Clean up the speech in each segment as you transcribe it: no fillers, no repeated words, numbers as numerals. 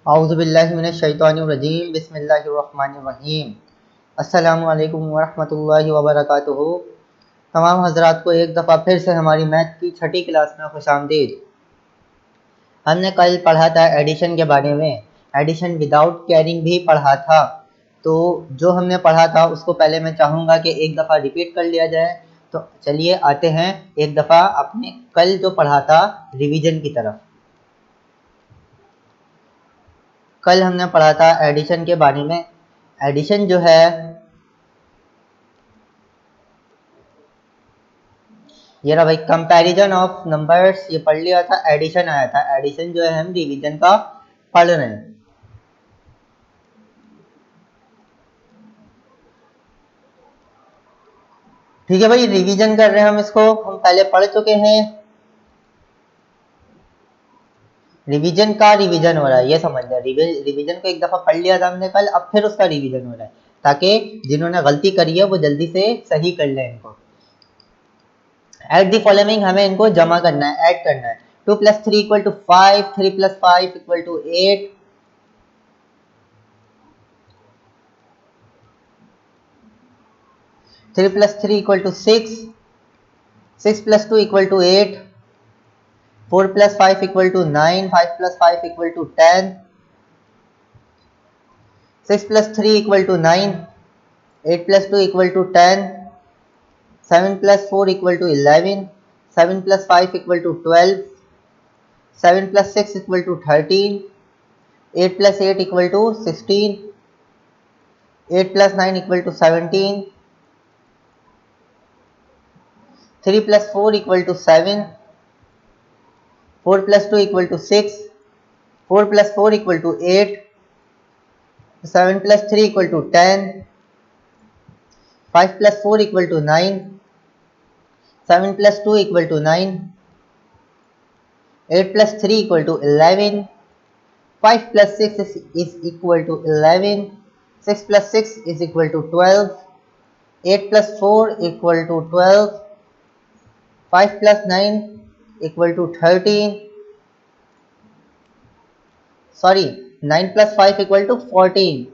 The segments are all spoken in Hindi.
औज़ुबिल्लाहिमिनश्शैतानिर्रजीम बिस्मिल्लाहिर्रहमानिर्रहीम। अस्सलामु अलैकुम वरहमतुल्लाहि वबरकातुहू। तमाम हजरात को एक दफ़ा फिर से हमारी मैथ की छठी क्लास में खुशामदीद। हमने कल पढ़ा था एडिशन के बारे में, एडिशन विदाउट कैरिंग भी पढ़ा था। तो जो हमने पढ़ा था उसको पहले मैं चाहूँगा कि एक दफ़ा रिपीट कर लिया जाए। तो चलिए आते हैं एक दफ़ा अपने कल जो पढ़ा था रिवीजन की तरफ। कल हमने पढ़ा था एडिशन के बारे में। एडिशन जो है ये रहा भाई, कंपैरिजन ऑफ नंबर्स, ये पढ़ लिया था। एडिशन आया था, एडिशन जो है हम रिवीजन का पढ़ रहे हैं। ठीक है भाई, रिवीजन कर रहे हैं हम इसको, हम पहले पढ़ चुके हैं। रिवीजन का रिवीजन हो रहा है, ये समझ लें। रिवीजन को एक दफा पढ़ लिया था हमने कल, अब फिर उसका रिवीजन हो रहा है ताकि जिन्होंने गलती करी है वो जल्दी से सही कर लें इनको। एट दी फॉलोइंग, हमें इनको जमा करना है, ऐड करना है। 2 + 3 = 5, 3 + 5 = 8, 3 + 3 = 6, 6 + 2 = 8, 4 + 5 = 9, 5 + 5 = 10, 6 + 3 = 9, 8 + 2 = 10, 7 + 4 = 11, 7 + 5 = 12, 7 + 6 = 13, 8 + 8 = 16, 8 + 9 = 17, 3 + 4 = 7, 4 + 2 = 6, 4 + 4 = 8, 7 + 3 = 10, 5 + 4 = 9, 7 + 2 = 9, 8 + 3 = 11, 5 + 6 is equal to 11, 6 + 6 is equal to 12, 8 + 4 equal to 12, 5 + 9 equal to 13, sorry, 9 + 5 equal to 14.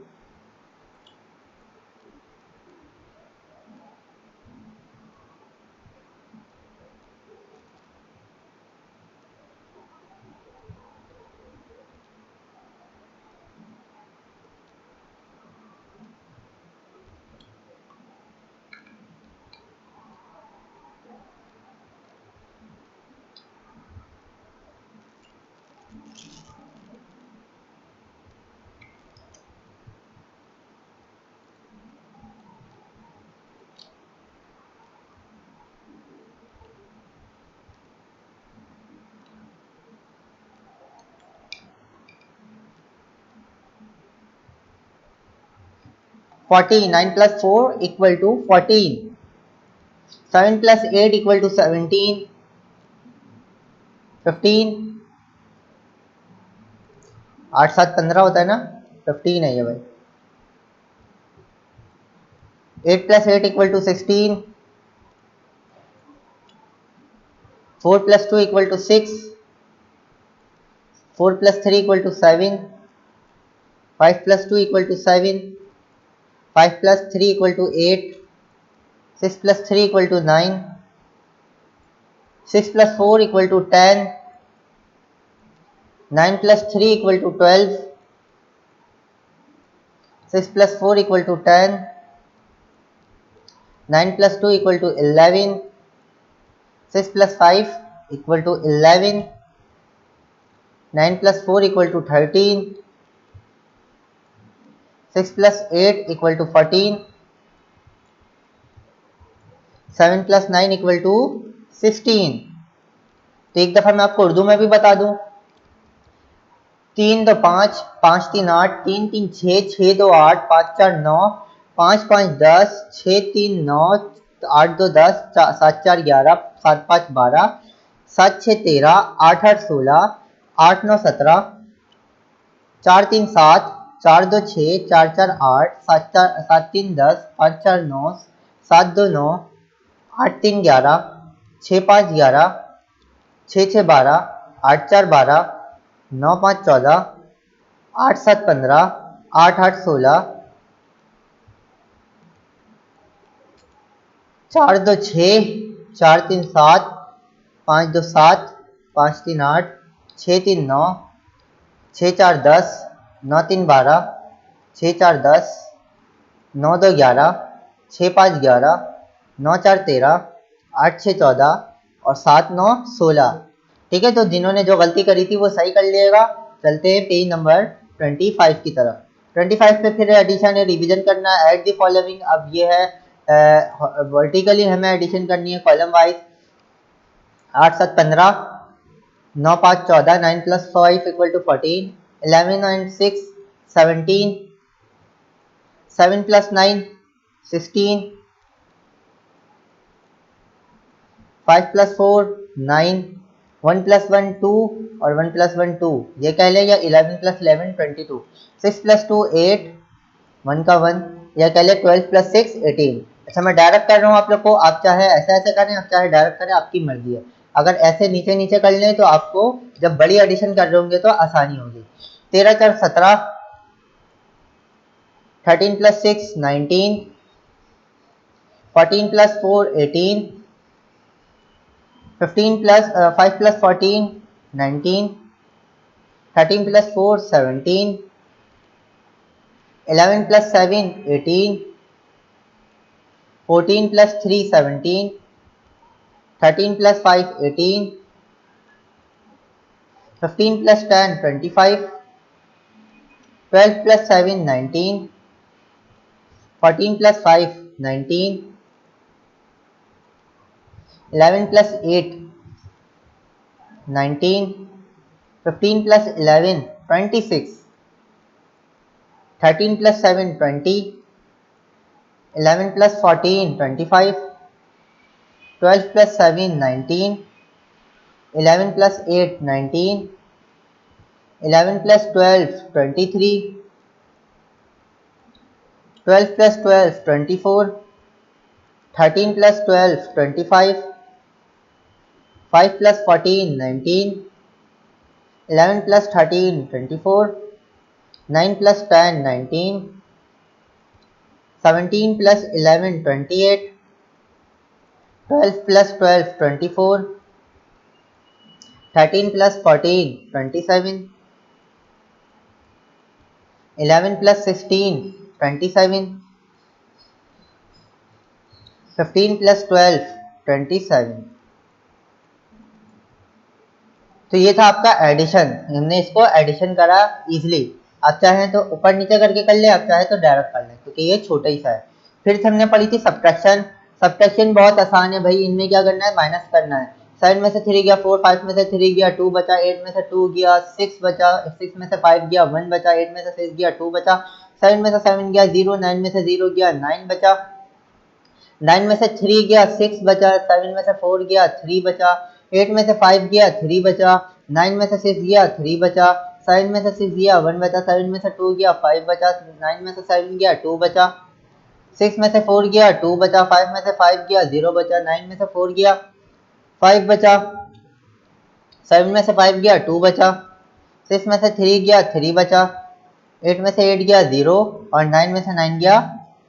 Fourteen, 9 + 4 equal to 14, 7 + 8 equal to 17, 15, 8 7 15 होता है ना, 15 है ये भाई। 8 + 8 equal to 16, 4 + 2 equal to 6, 4 + 3 equal to 7, 5 + 2 equal to 7, 5 + 3 equal to 8, 6 + 3 equal to 9, 6 + 4 equal to 10, 9 + 3 equal to 12, 6 + 4 equal to 10, 9 + 2 equal to 11, 6 + 5 equal to 11, 9 + 4 equal to 13, 6 + 8 equal to 14, 7 + 9 equal to 16। तो एक दफा मैं आपको उर्दू में भी बता दूं। 3 2 5, 5 3 8, 3 3 6, 6 2 8, 5 4 9, 5 5 10, 6 3 9, 8 2 10, 7 4 11, 7 5 12, 7 6 13, 8 8 16, 8 9 17, 4 3 7, 4 2 6, 4 4 8, 7 3 10, 5 4 9, 7 2 9, 8 3 11, 6 5 11, 6 6 12, 8 4 12, 9 5 14, 8 7 15, 8 8 16, 4 2 6, 4 3 7, 5 2 7, 5 3 8, 6 3 9, 6 4 10, 9 3 12, 6 4 10, 9 2 11, 6 5 11, 9 4 13, 8 6 14 और 7 9 16। ठीक है, तो जिन्होंने जो गलती करी थी वो सही कर लिएगा। चलते हैं पेज नंबर 25 की तरफ। 25 पे फिर एडिशन है, रिवीजन करना है। ऐड द फॉलोइंग, अब ये है वर्टिकली हमें एडिशन करनी है कॉलम वाइज। 8 7 15, 9 5 14, 9 + 5 = 14, 11 and 6 17, 7 + 9 16, 5 + 4 9, 1 + 1 2 और 1 + 1 2 ये कह ले, या 11 + 11 22, 6 + 2 8, 1 का 1, या कह ले 12 + 6 18। अच्छा, मैं डायरेक्ट कर रहा हूँ आप लोग को, आप चाहे ऐसे ऐसे करें, आप चाहे डायरेक्ट करें, आपकी मर्जी है। अगर ऐसे नीचे नीचे कर लें तो आपको जब बड़ी एडिशन कर रहे होंगे तो आसानी होगी। 13 4 17, 13 + 6 19, 14 + 4 18, 15 plus 5 plus 14 19, 13 plus 4 17, 11 plus 7 18, 14 plus 3 17, 13 plus 5 18, 15 plus 10 25, 12 plus 7 19, 14 plus 5 19, 11 plus 8 19, 15 plus 11 26, 13 plus 7 20, 11 plus 14 25, 12 plus 7 19, 11 plus 8 19, 11 plus 12 23, 12 plus 12 24, 13 plus 12 25, 5 plus 14 19, 11 plus 13 24, 9 plus 10 19, 17 plus 11 28, 12 plus 12 24, 13 plus 14 27, 11 plus 16 27, 15 plus 12 27। तो ये था आपका एडिशन, हमने इसको एडिशन करा इजीली। आप चाहें तो ऊपर नीचे करके कर ले, आप चाहे तो डायरेक्ट कर लें, क्योंकि ये छोटा ही सा है। फिर हमने पढ़ी थी सब्ट्रैक्शन। सब्ट्रैक्शन बहुत आसान है भाई, इनमें क्या करना है, माइनस करना है। 7 में से 3 गया 4, 5 में से 3 गया 2 बचा, 8 में से 2 गया 6 बचा, 6 में से 5 गया 1 बचा, 8 में से 6 गया 2 बचा, 7 में से 7 गया 0, 9 में से 0 गया 9 बचा, 9 में से 3 गया 6 बचा, 7 में से 4 गया 3 बचा, 8 में से 5 गया 3 बचा, 9 में से 6 गया 3 बचा, 7 में से 6 गया 1 बचा, 7 में से 2 गया 5 बचा, 9 में से 7 गया 2 बचा, 6 में से 4 गया 2 बचा, 5 में से 5 गया 0 बचा, 9 में से 4 गया 5 बचा, 7 में से 5 गया 2 बचा, 6 में से 3 गया 3 बचा, 8 में से 8 गया 0 और 9 में से 9 गया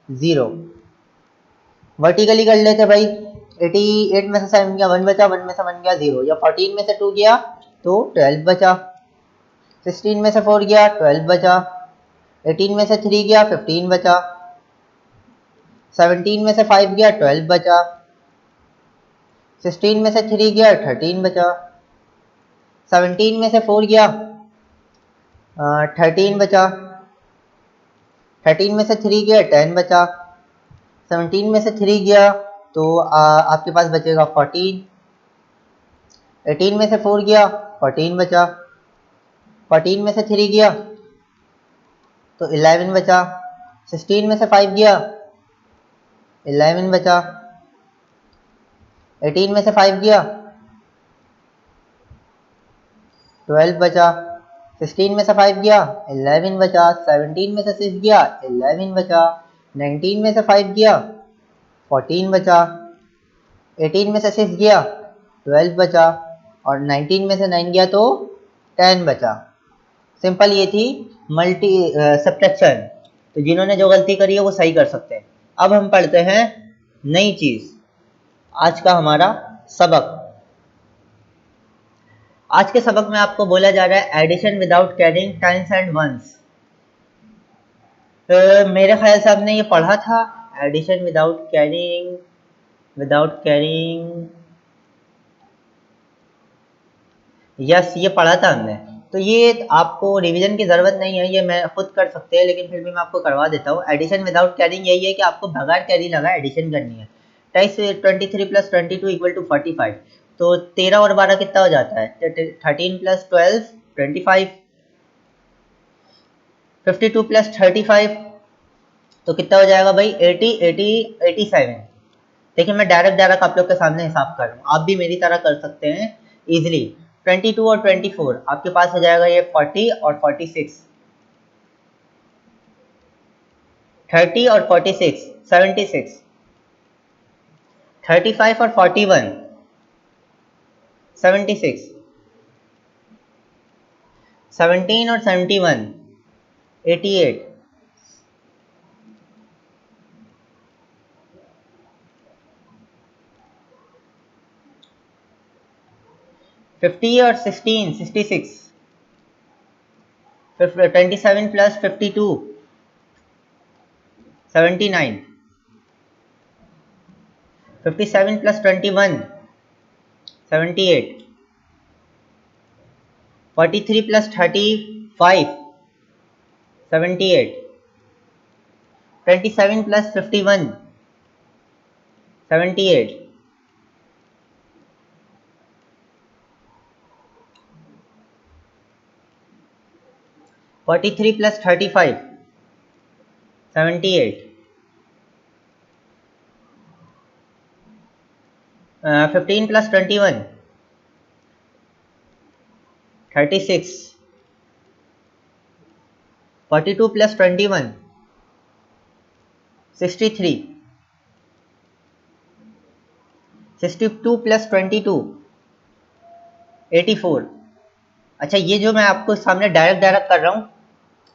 0। वर्टिकली कर लेते भाई। 88 में से 7 गया 1 बचा, 1 में से 1 गया 0, या 14 में से 2 गया तो 12 बचा, 16 में से 4 गया 12 बचा, 18 में से 3 गया 15 बचा, 17 में से 5 गया 12 बचा, 16 में से 3 गया 13 बचा, 17 में से 4 गया 13 बचा, 13 में से 3 गया 10 बचा, 17 में से 3 गया तो आपके पास बचेगा 14, 18 में से 4 गया 14 बचा, 14 में से 3 गया तो 11 बचा, 16 में से 5 गया 11 बचा, 18 में से 5 गया 12 बचा, 16 में से 5 गया 11 बचा, 17 में से 6 गया 11 बचा, 19 में से 5 गया 14 बचा, 18 में से 6 गया 12 बचा और 19 में से 9 गया तो 10 बचा। सिंपल ये थी मल्टी सब्ट्रैक्शन। तो जिन्होंने जो गलती करी है वो सही कर सकते हैं। अब हम पढ़ते हैं नई चीज, आज का हमारा सबक। आज के सबक में आपको बोला जा रहा है addition without carrying times and ones. तो मेरे ख्याल से आपने ये पढ़ा था, एडिशन विदाउट कैरिंग यस, ये पढ़ा था हमने। तो ये आपको रिवीजन की ज़रूरत नहीं है, ये मैं खुद कर सकते हैं, लेकिन फिर भी मैं आपको करवा देता हूँ। एडिशन विदाउट कैरिंग यही है कि आपको बगैर कैरी लगा एडिशन करनी है। 23 + 22 = 45। तो 13 और 12 कितना हो जाता है? 13 + 12 25। 52 + 35 तो कितना हो जाएगा भाई? 80 80 87। देखिए मैं डायरेक्ट आप लोग के सामने हिसाब कर रहा हूँ, आप भी मेरी तरह कर सकते हैं इजिली। 22 और 24 आपके पास हो जाएगा ये 40 और 46। 30 और 46 76। 35 और 41 76। 17 और 71 88। 50 और 16 66। 27 + 52 79। 57 + 21 78। 43 + 35 78। 27 + 51 78। 43 + 35 78। 15 + 21 36। 42 + 21 63। 62 + 22 84। अच्छा, ये जो मैं आपको सामने डायरेक्ट कर रहा हूँ,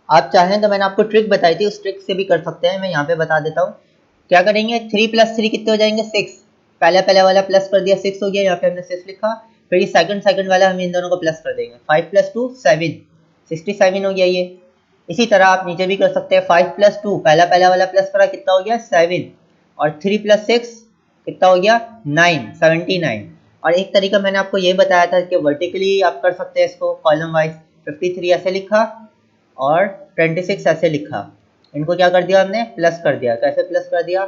आप चाहें तो मैंने आपको ट्रिक बताई थी, उस ट्रिक से भी कर सकते हैं। मैं यहाँ पे बता देता हूँ क्या करेंगे। 3 + 3 कितने हो जाएंगे? 6। पहले वाला प्लस कर दिया, 6 हो गया, यहाँ पे हमने 6 लिखा। फिर ये सेकंड वाला हम इन दोनों को प्लस कर देंगे। 5 + 2 7 67 हो गया ये। इसी तरह आप नीचे भी कर सकते हैं। 5 + 2 पहला वाला प्लस करा, कितना हो गया? 7। और 3 + 6 कितना हो गया? 9 79। और एक तरीका मैंने आपको ये बताया था कि वर्टिकली आप कर सकते हैं इसको कॉलम वाइज। 53 ऐसे लिखा और 26 ऐसे लिखा। इनको क्या कर दिया हमने? प्लस कर दिया। कैसे प्लस कर दिया?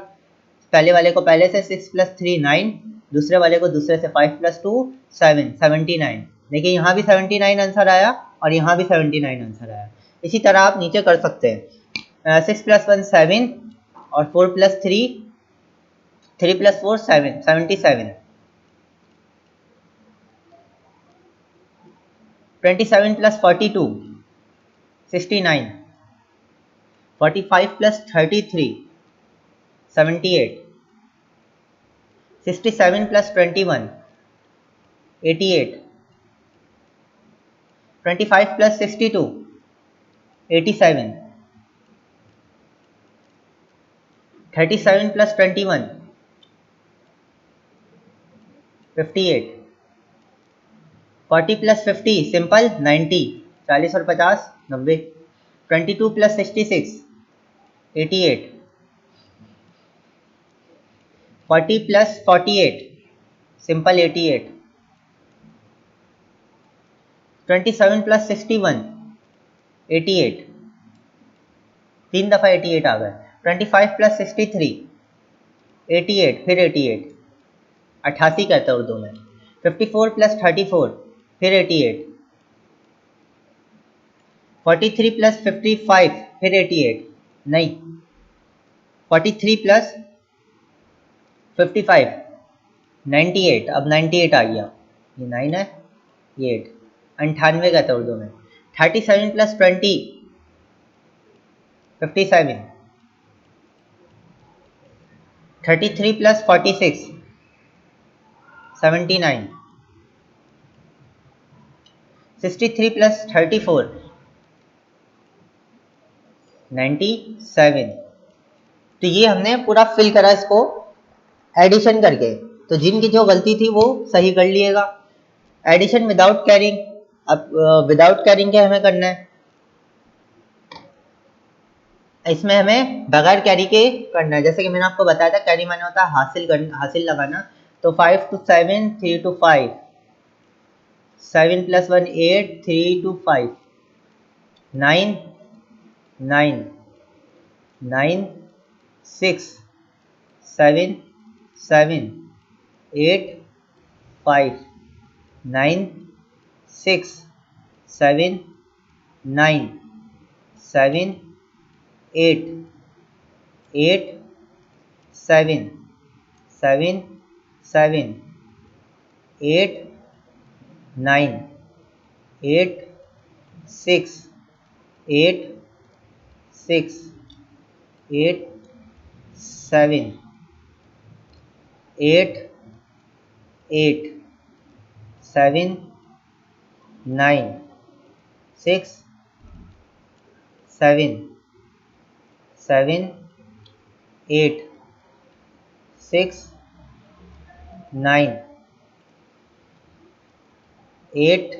पहले वाले को पहले से 6 + 3 9, दूसरे वाले को दूसरे से 5 + 2 7 79। देखिए यहाँ भी 79 आंसर आया और यहाँ भी 79 आंसर आया। इसी तरह आप नीचे कर सकते हैं। 6 + 1 7 और 4 + 3 3 + 4 7 77। 27 + 42 69। 45 + 33 78। 67 + 21 88। 25 + 62 87। 37 + 21 58। 40 + 50 सिंपल 90। 40 और 50 90। 22 + 66 88। 40 + 48 सिंपल 88। 27 + 61 88। 3 दफ़ा 88 आ गए। 25 + 63 88 फिर 88 88 कहते हैं उर्दू में। 54 + 34 फिर 88। 43 + 55 फिर 88 नहीं, 43 + 55 98। अब 98 आ गया, ये 9 है ये 8 98 कहते हैं उर्दू में। 37 + 20 57। 33 + 46 79। 63 + 34 97। तो ये हमने पूरा फिल करा इसको एडिशन करके। तो जिनकी जो गलती थी वो सही कर लिएगा। Addition without carrying. अब विदाउट कैरिंग क्या हमें करना है, इसमें हमें बगैर कैरी के करना है। जैसे कि मैंने आपको बताया था कैरी माने होता है हासिल लगाना। तो 5 to 7, 3 to 5, 7 + 1 8, 3 to 5, 9, 9, 9, 6, 7, 7, 8, 5, 9, 6, 7, 9, 7, 8, 8, 7, 7, 7, 8, 9, 8, 6, 8, 6, 8, 7, 8, 8, 7, 9, 6, 7, 7, 8, 6, 9, 8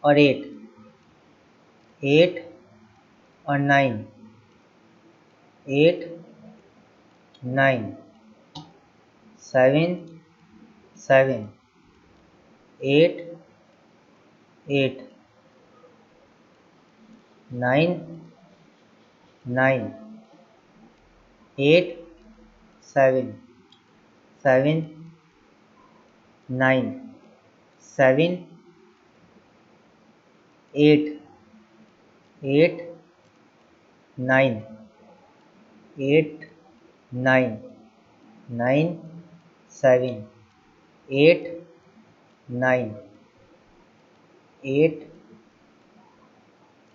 और 8, 8 और 9, 8, 9, 7, 7, 8, 8, 9, 9, 8, 7, 7, 9, 7, 8, 8, 9, 8, 9, 9, 7, 8, 9, 8,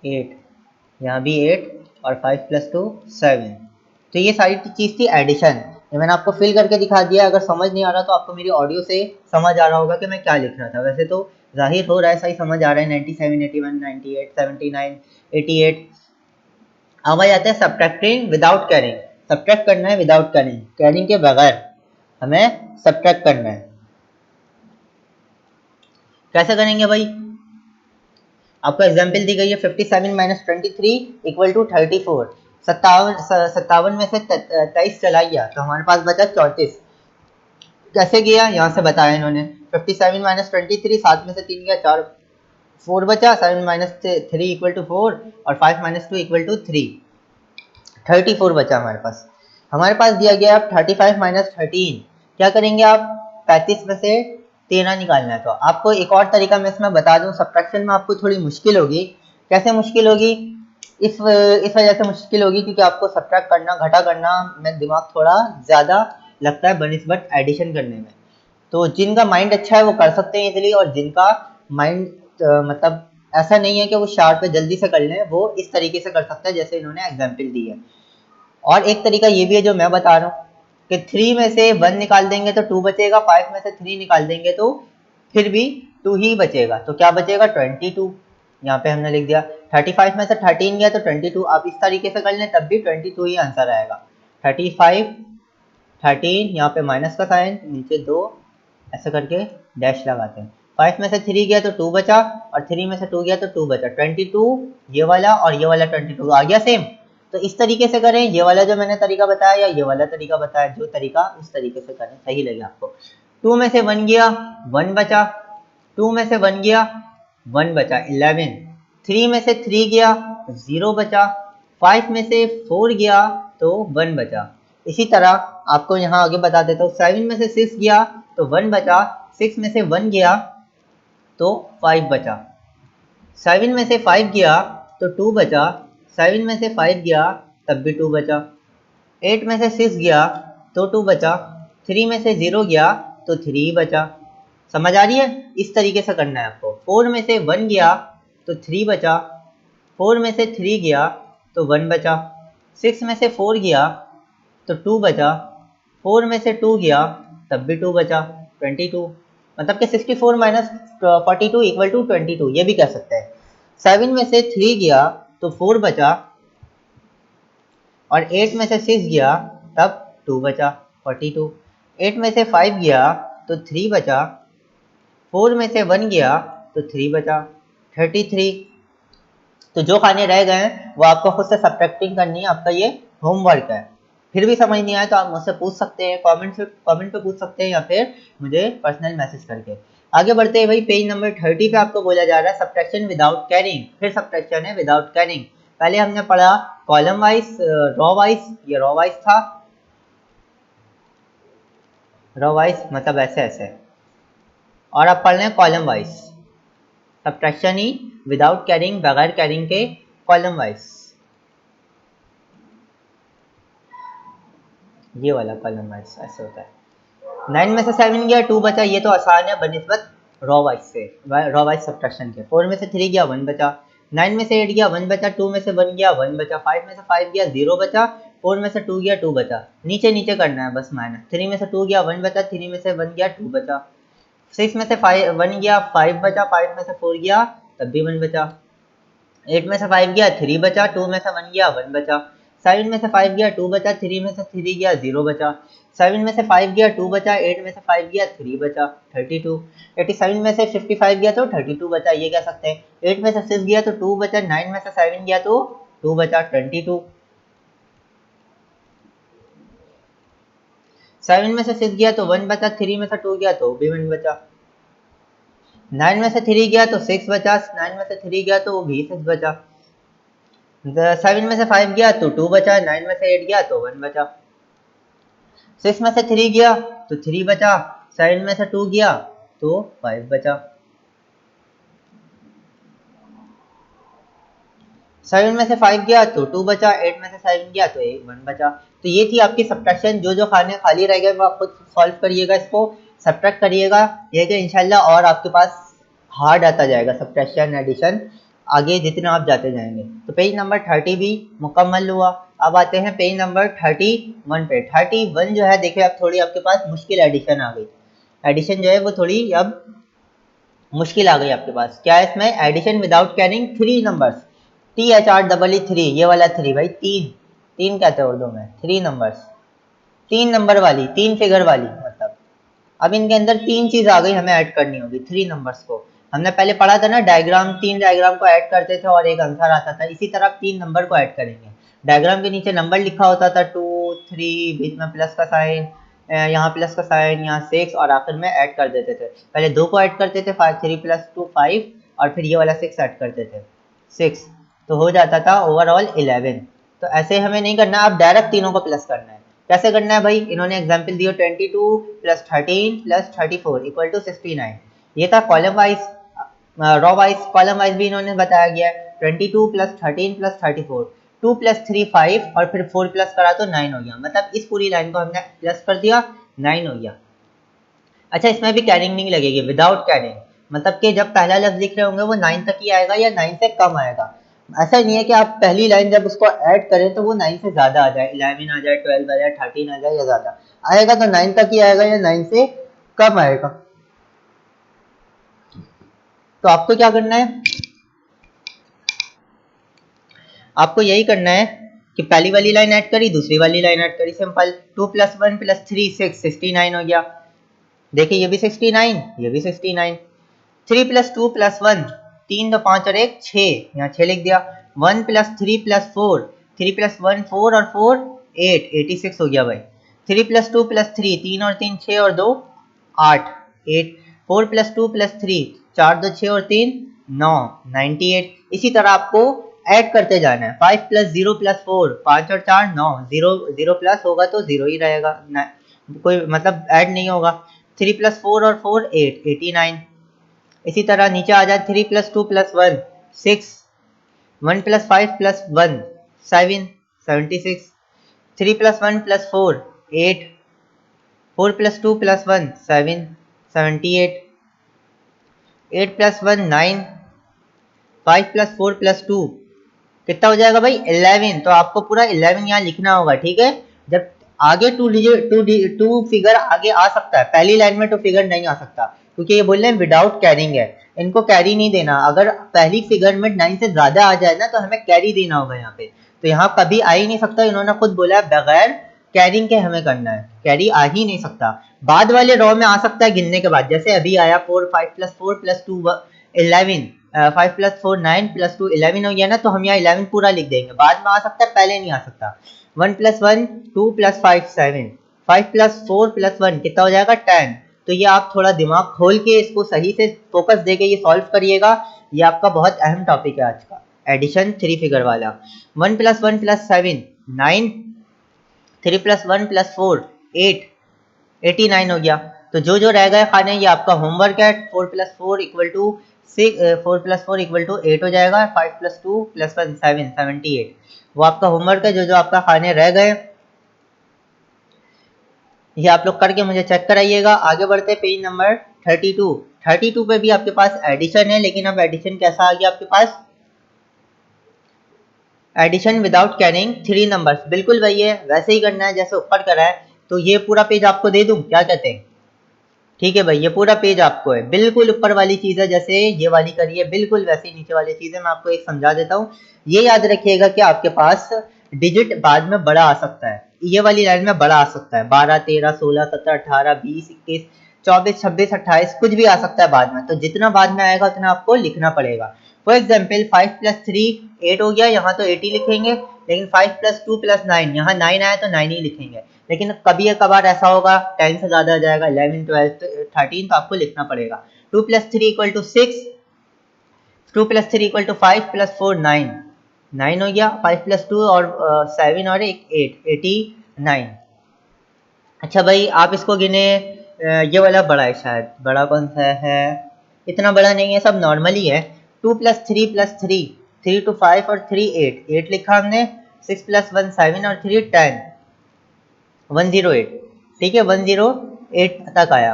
8, यहाँ भी 8 और 5 + 2 7। तो ये सारी चीज़ थी एडिशन। ये मैंने आपको फिल करके दिखा दिया। अगर समझ नहीं आ रहा तो आपको मेरी ऑडियो से समझ आ रहा होगा कि मैं क्या लिख रहा था। वैसे तो जाहिर हो रहा है, सही समझ आ रहा है। 97, 81, 98, 79, 88। अब आ जाते हैं सब्ट्रैक्टिंग विदाउट कैरिंग। सब्ट्रैक्ट करना है विदाउट कैरिंग, कैरिंग के बगैर हमें सब्ट्रैक्ट करना है। कैसे करेंगे भाई, आपको एग्जाम्पल दी गई है 57 - 23 = 34। 57 में से 23 चला गया तो हमारे पास बचा 34। कैसे किया यहाँ से बताया इन्होंने। 57 - 23, 7 में से 3 गया 4, 4 बचा। 7 - 3 = 4 और 5 - 2 = 3, 34 बचा हमारे पास। हमारे पास दिया गया अब 35 - 13। क्या करेंगे आप, 35 में से 13 निकालना है। तो आपको एक और तरीका मैं इसमें बता दूं, सब्ट्रैक्शन में आपको थोड़ी मुश्किल होगी। कैसे मुश्किल होगी, इस वजह से मुश्किल होगी क्योंकि आपको सब्ट्रैक्ट करना, घटा करना में दिमाग थोड़ा ज़्यादा लगता है बनिस्बत एडिशन करने में। तो जिनका माइंड अच्छा है वो कर सकते हैं इजीली, और जिनका माइंड मतलब ऐसा नहीं है कि वो शार्प पे जल्दी से कर लें, वो इस तरीके से कर सकते हैं जैसे इन्होंने एग्जाम्पल दी है। और एक तरीका ये भी है जो मैं बता रहा हूँ कि 3 में से 1 निकाल देंगे तो 2 बचेगा, 5 में से 3 निकाल देंगे तो फिर भी 2 ही बचेगा। तो क्या बचेगा, 22। यहाँ पे हमने लिख दिया। 35 में से 13 गया तो 22। आप इस तरीके से कर लें तब भी 22 ही आंसर आएगा। 35, 13, यहाँ पे माइनस का साइन, नीचे 2, ऐसे करके डैश लगाते हैं। 5 में से 3 गया तो 2 बचा, और 3 में से 2 गया तो 2 बचा। 22 ये वाला और ये वाला 22 आ गया सेम। तो इस तरीके से करें, ये वाला जो मैंने तरीका बताया या ये वाला तरीका बताया, जो तरीका उस तरीके से करें, सही लगे आपको। 2 में से 1 गया 1 बचा, 2 में से 1 गया 1 बचा 11, 3 में से 3 गया 0 बचा, 5 में से 4 गया तो 1 बचा। इसी तरह आपको यहाँ आगे बता देता हूँ। 7 में से 6 गया तो 1 बचा, 6 में से 1 गया तो 5 बचा, 7 में से 5 गया तो 2 बचा, 7 में से 5 गया तब भी 2 बचा, 8 में से 6 गया तो 2 बचा, 3 में से 0 गया तो 3 बचा। समझ आ रही है, इस तरीके से करना है आपको। 4 में से 1 गया तो 3 बचा, 4 में से 3 गया तो 1 बचा, 6 में से 4 गया तो 2 बचा, 4 में से 2 गया तब भी 2 बचा, 22। मतलब कि 64 - 42 = 22, ये भी कह सकते हैं। 7 में से 3 गया तो 4 बचा, और 8 में से 6 गया तब 2 बचा 42। 8 में से 5 गया तो 3 बचा। 4 में से 1 गया तो 3 बचा 33। तो जो खाने रह गए हैं वो आपको खुद से सब्ट्रैक्टिंग करनी है, आपका ये होमवर्क है। फिर भी समझ नहीं आया तो आप मुझसे पूछ सकते हैं, कमेंट पे पूछ सकते हैं या फिर मुझे पर्सनल मैसेज करके। आगे बढ़ते हैं भाई, पेज नंबर 30 पे आपको बोला जा रहा है सब्ट्रैक्शन विदाउट कैरिंग। फिर सब्ट्रैक्शन है विदाउट कैरिंग। पहले हमने पढ़ा कॉलम वाइज, रो वाइज, ये रो वाइज था, रो वाइज मतलब ऐसे ऐसे, और अब पढ़ रहे हैं कॉलम वाइज। सब्ट्रैक्शन ही विदाउट कैरिंग, बगैर कैरिंग के कॉलम वाइज, ये वाला कॉलम वाइज ऐसे होता है। 9 में से 7 गया 2 बचा, ये तो आसान है बनिस्बत रो वाइज से, रो वाइज सब्ट्रैक्शन के। 4 में से 3 गया 1 बचा। 9 में से 8 गया 1 बचा। 2 में से 1 गया 1 बचा। 5 में से 5 गया 0 बचा। 4 में से 2 गया 2 बचा। नीचे नीचे करना है बस माइनस। 3 में से 2 गया 1 बचा। 3 में से 1 गया 2 बचा। 6 में से 1 गया 5 बचा। 5 में से 4 गया तब भी 1 बचा। 8 में से 5 गया 3 बचा। 2 में से 1 गया 1 बचा। 7 में से 5 गया 2 बचा। 3 में से 3 गया 0 बचा। 7 में से 5 गया 2 बचा। 8 में से 5 गया 3 बचा 32। 87 में से 55 गया तो 32 बचा, ये कह सकते हैं। 8 में से 6 गया तो 2 बचा। 9 में से 7 गया तो 2 बचा 22। 7 में से 6 गया तो 1 बचा। 3 में से 2 गया तो भी 1 बचा। 9 में से 3 गया तो 6 बचा। 9 में से 3 गया तो वो भी 6 बचा। 7 में से 5 गया तो 2 बचा। 9 में से 8 गया तो 1 बचा। 6 में से 3 गया तो 3 बचा। 7 में से 2 गया तो 5 बचा। 7 में से 5 गया तो 2 बचा। 8 में से 7 गया तो 1 बचा। तो ये थी आपकी सब्ट्रैक्शन। जो जो खाने खाली रह गए वो आप खुद सॉल्व करिएगा, इसको सब्ट्रैक्ट करिएगा। ये कि इंशाल्लाह और आपके पास हार्ड आता जाएगा सब्ट्रैक्शन एडिशन आगे जितना आप जाते जाएंगे। तो पेज नंबर 30 भी मुकम्मल हुआ। अब आते हैं पेज नंबर 31 पे। 31 जो है देखिए, अब थोड़ी आपके पास मुश्किल एडिशन आ गई। एडिशन जो है वो थोड़ी अब मुश्किल आ गई आपके पास। क्या है इसमें? Addition without carrying 3 numbers. THREE 3, ये वाला 3 भाई, तीन तीन कहते हैं उर्दू में, 3 नंबर्स, 3 नंबर वाली, 3 फिगर वाली मतलब। अब इनके अंदर 3 चीज आ गई, हमें ऐड करनी होगी 3 नंबर्स को। हमने पहले पढ़ा था ना डायग्राम, 3 डायग्राम को ऐड करते थे और एक आंसर आता था। इसी तरह 3 नंबर को ऐड करेंगे। डायग्राम के नीचे नंबर लिखा होता था 2 3, बीच में प्लस का साइन, यहाँ प्लस का साइन, यहाँ 6 और आखिर में ऐड कर देते थे। पहले 2 को ऐड करते थे 5, 3 + 2 5, और फिर ये वाला 6 ऐड करते थे 6, तो हो जाता था ओवरऑल 11। तो ऐसे हमें नहीं करना, आप डायरेक्ट तीनों को प्लस करना है। कैसे करना है भाई? इन्होंने एग्जाम्पल दिया 22 + 13 + 34 = 69। ये था column wise. Row wise, column wise भी इन्होंने बताया गया है। 22 + 13 + 34, 2 + 3 5 और फिर 4 प्लस करा तो 9 हो गया। मतलब इस पूरी लाइन को हमने प्लस कर दिया, 9 हो गया। अच्छा, इसमें भी कैरिंग नहीं लगेगी, विदाउट कैरिंग, मतलब कि जब पहला लफ्ज लिख रहे होंगे वो 9 तक ही आएगा या 9 से कम आएगा। ऐसा नहीं है कि आप पहली लाइन जब उसको ऐड करें तो वो 9 से ज्यादा आ जाए, 11 आ जाए, 12 आ जाए, 13 आ जाए या ज्यादा आएगा, तो 9 तक ही आएगा या 9 से कम आएगा। तो आपको क्या करना है? आपको यही करना है कि पहली वाली लाइन ऐड करी, दूसरी वाली लाइन ऐड करी, सिंपल। 2 + 1 + 3 6, 69 हो गया। देखिए ये भी 69, ये भी 69। 3 + 2 + 1, 3 2 5 और 1 6, यहाँ 6 लिख दिया। 1 + 3 + 4, 3 + 1 4 और 4 8, 86 हो गया भाई। 3 + 2 + 3, 3 और 3 6 और 2 8, 8। 4 + 2 + 3, 4 2 6 और 3 9, 98। इसी तरह आपको ऐड करते जाना है। 5 + 0 + 4, 5 और 4 9, 0 0 प्लस होगा तो 0 ही रहेगा, कोई मतलब ऐड नहीं होगा। 3 + 4 और 4 8, 89। इसी तरह नीचे आ जाए 3 + 2 + 1 6, 1 + 5 + 1 7, 76। 3 + 1 + 4 8, 4 + 2 + 1 7, 78। 8 + 1 9, 5 + 4 + 2 कितना हो जाएगा भाई? 11। तो आपको पूरा 11 यहाँ लिखना होगा, ठीक है। जब आगे टू फिगर आगे आ सकता है, पहली लाइन में टू फिगर नहीं आ सकता क्योंकि ये बोल रहे हैं विदाउट कैरिंग है, इनको कैरी नहीं देना। अगर पहली फिगर में 9 से ज्यादा आ जाए ना तो हमें कैरी देना होगा यहाँ पे। तो यहाँ कभी आ ही नहीं सकता, इन्होंने खुद बोला है बगैर कैरिंग के हमें करना है, कैरी आ ही नहीं सकता। बाद वाले रो में आ सकता है गिनने के बाद, जैसे अभी आया 4 5 + 4 + 2 11, 5 + 4 9 + 2 11 हो गया ना, तो हम यहाँ 11 पूरा लिख देंगे, बाद में आ सकता है, पहले नहीं आ सकता। 1 + 1 2 + 5 7, 5 + 4 + 1 कितना हो जाएगा 10। तो ये आप थोड़ा दिमाग खोल के इसको सही से फोकस देके ये सॉल्व करिएगा, ये आपका बहुत अहम टॉपिक है आज का, एडिशन 3 फिगर वाला। 1 + 1 + 7 9, 3 + 1 + 4 8, 89 हो गया। तो जो जो रह गए खाने ये आपका होमवर्क है। 4 + 4 = 6, 4 + 4 = 8 हो जाएगा, 5 + 2 + 1 7 78, वो आपका होमवर्क है। जो जो आपका खाने रह गए ये आप लोग करके मुझे चेक कराइएगा। आगे बढ़ते पेज नंबर 32। 32 पे भी आपके पास एडिशन है, लेकिन अब एडिशन कैसा आ गया आपके पास, एडिशन विदाउट कैरिंग 3 नंबर्स, बिल्कुल वही है, वैसे ही करना है जैसे ऊपर करा है। तो ये पूरा पेज आपको दे दूं, क्या कहते हैं? ठीक है भाई, ये पूरा पेज आपको है, बिल्कुल ऊपर वाली चीज़ है, जैसे ये वाली करी है बिल्कुल वैसे ही नीचे वाली चीज़ें मैं आपको एक समझा देता हूँ। ये याद रखिएगा कि आपके पास डिजिट बाद में बड़ा आ सकता है, ये वाली लाइन में बड़ा आ सकता है, 12 13 16 17 18 20 21 24 26 28 कुछ भी आ सकता है बाद में। तो जितना बाद में आएगा उतना आपको लिखना पड़ेगा। फॉर एग्जाम्पल 5 + 3 8 हो गया, यहाँ तो 8 ही लिखेंगे, लेकिन 5 + 2 + 9, यहाँ 9 आया तो 9 ही लिखेंगे। लेकिन कभी कभार ऐसा होगा 10 से ज़्यादा आ जाएगा, 11 12 13, तो आपको लिखना पड़ेगा। 2 + 3 = 6, 2 + 3 = 5 + 4 9, 9 हो गया, 5 + 2 और 7 और 8 89। अच्छा भाई आप इसको गिने, ये वाला बड़ा है शायद, बड़ा कौन सा है, इतना बड़ा नहीं है, सब नॉर्मल ही है। 2 + 3 + 3, 3 to 5 और 3 8, 8 लिखा हमने, 6 + 1 7 और 3 10, 108। ठीक है, 108 तक आया।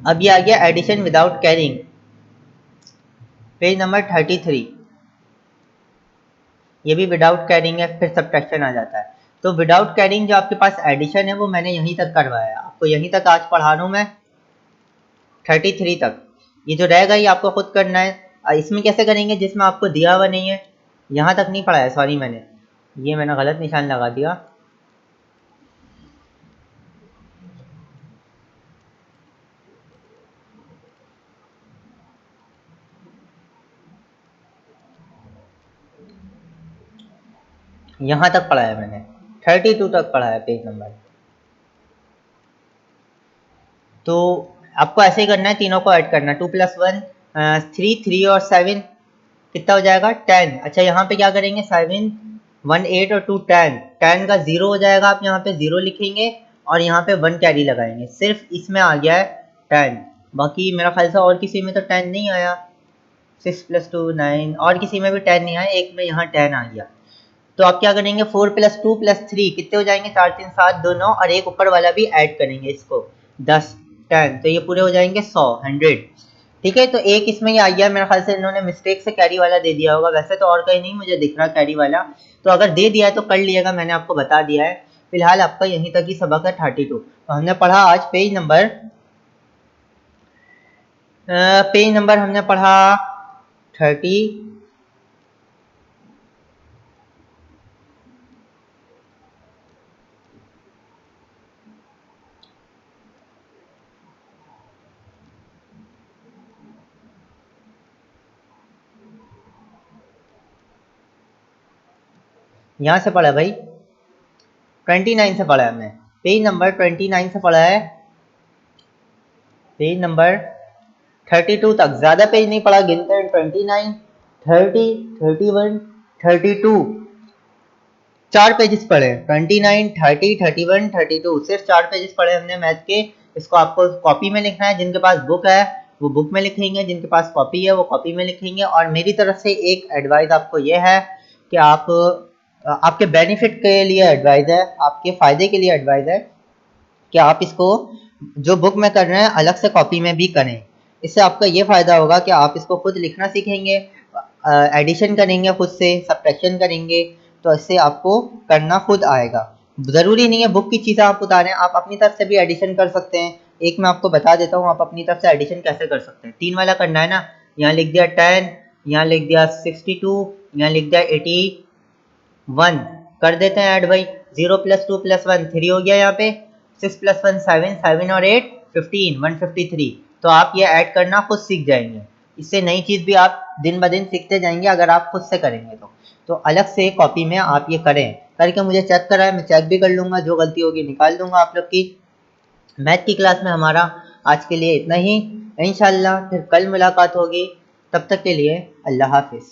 अब ये आ गया addition without carrying, page number 33। ये भी विदाउट कैरिंग है, फिर सब्ट्रैक्शन आ जाता है। तो विदाउट कैरिंग जो आपके पास एडिशन है वो मैंने यहीं तक करवाया, आपको यहीं तक आज पढ़ा रहा हूँ मैं, 33 तक। ये जो रहेगा ये आपको खुद करना है। इसमें कैसे करेंगे जिसमें आपको दिया हुआ नहीं है, यहाँ तक नहीं पढ़ा है, सॉरी मैंने गलत निशान लगा दिया। यहाँ तक पढ़ा है मैंने, 32 तक पढ़ा है पेज नंबर। तो आपको ऐसे ही करना है, तीनों को ऐड करना है। 2 + 1 3, 3 और 7 कितना हो जाएगा 10। अच्छा यहाँ पे क्या करेंगे, 7 1 8 और 2 10, 10 का 0 हो जाएगा, आप यहाँ पे 0 लिखेंगे और यहाँ पे 1 कैरी लगाएंगे, सिर्फ इसमें आ गया है 10, बाकी मेरा ख्याल से और किसी में तो 10 नहीं आया। 6 + 2 9, और किसी में भी 10 नहीं आया, एक में यहाँ 10 आ गया। तो आप क्या करेंगे, 4 + 2 + 3 कितने हो जाएंगे, 4 3 7 2 9, और एक ऊपर वाला भी ऐड करेंगे इसको 10 10, तो ये पूरे हो जाएंगे 100 100। ठीक है, तो एक इसमें ये आ गया, मेरे ख्याल से इन्होंने मिस्टेक से कैरी वाला दे दिया होगा, वैसे तो और कहीं नहीं मुझे दिख रहा कैरी वाला, तो अगर दे दिया है तो कर लिएगा, मैंने आपको बता दिया है। फिलहाल आपका यहीं तक ही सबक है 32। तो हमने पढ़ा आज पेज नंबर हमने पढ़ा 30, यहाँ से पढ़ा भाई, 29 से पढ़ा है हमने, पेज नंबर 29 से पढ़ा है, पेज नंबर 32 तक, ज्यादा पेज नहीं पढ़ा, गिनते हैं 29 30 31 32, 4 पेजेस पढ़े, 29 30 31 32, सिर्फ 4 पेजेस पढ़े हमने मैथ के। इसको आपको कॉपी में लिखना है, जिनके पास बुक है वो बुक में लिखेंगे, जिनके पास कॉपी है वो कॉपी में लिखेंगे। और मेरी तरफ से एक एडवाइस आपको ये है कि आप आपके बेनिफिट के लिए एडवाइस है, आपके फ़ायदे के लिए एडवाइस है कि आप इसको जो बुक में कर रहे हैं अलग से कॉपी में भी करें। इससे आपका ये फ़ायदा होगा कि आप इसको खुद लिखना सीखेंगे, एडिशन करेंगे खुद से, सब्ट्रैक्शन करेंगे, तो इससे आपको करना खुद आएगा। ज़रूरी नहीं है बुक की चीज़ें आप उतारें, आप अपनी तरफ से भी एडिशन कर सकते हैं। एक मैं आपको बता देता हूँ आप अपनी तरफ से एडिशन कैसे कर सकते हैं। 3 वाला करना है ना, यहाँ लिख दिया 10, यहाँ लिख दिया 62, यहाँ लिख दिया 80, 1 कर देते हैं ऐड भाई। 0 + 2 + 1 3 हो गया यहाँ पे। 6 + 1 7, 7 और 8 15, 153। तो आप ये ऐड करना खुद सीख जाएंगे। इससे नई चीज़ भी आप दिन ब दिन सीखते जाएंगे अगर आप खुद से करेंगे तो अलग से कॉपी में आप ये करें, करके मुझे चेक कराएं, मैं चेक भी कर लूँगा, जो गलती होगी निकाल दूंगा आप लोग की। मैथ की क्लास में हमारा आज के लिए इतना ही। इंशाल्लाह फिर कल मुलाकात होगी, तब तक के लिए अल्लाह हाफिज़।